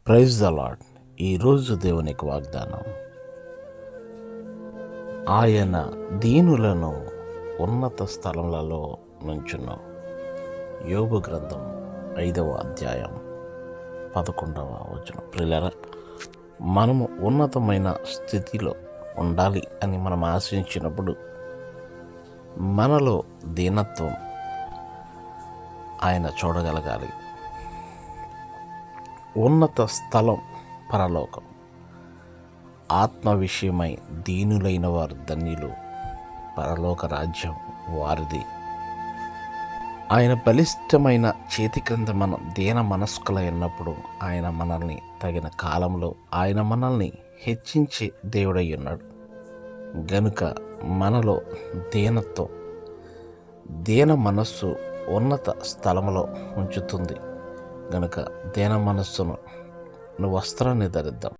Praise the lord. ఈరోజు దేవునికి వాగ్దానం, ఆయన దీనులను ఉన్నత స్థలములలో నుంచును. యోబు గ్రంథం 5వ అధ్యాయం 11వ వచనం. ప్రియులారా, మనము ఉన్నతమైన స్థితిలో ఉండాలి అని మనం ఆశించినప్పుడు మనలో దీనత్వం ఆయన చూడగలగాలి. ఉన్నత స్థలం పరలోకం. ఆత్మ విషయమై దీనులైన వారు ధన్యులు, పరలోక రాజ్యం వారిది. ఆయన బలిష్టమైన చేతి క్రింద మనం దీన మనస్కులైనప్పుడు ఆయన మనల్ని తగిన కాలంలో ఆయన మనల్ని హెచ్చించే దేవుడై ఉన్నాడు. గనుక మనలో దీనత్వం, దీన మనస్సు ఉన్నత స్థలంలో ఉంచుతుంది. గనుక దీన మనస్సును వస్త్రాన్ని ధరిద్దాం.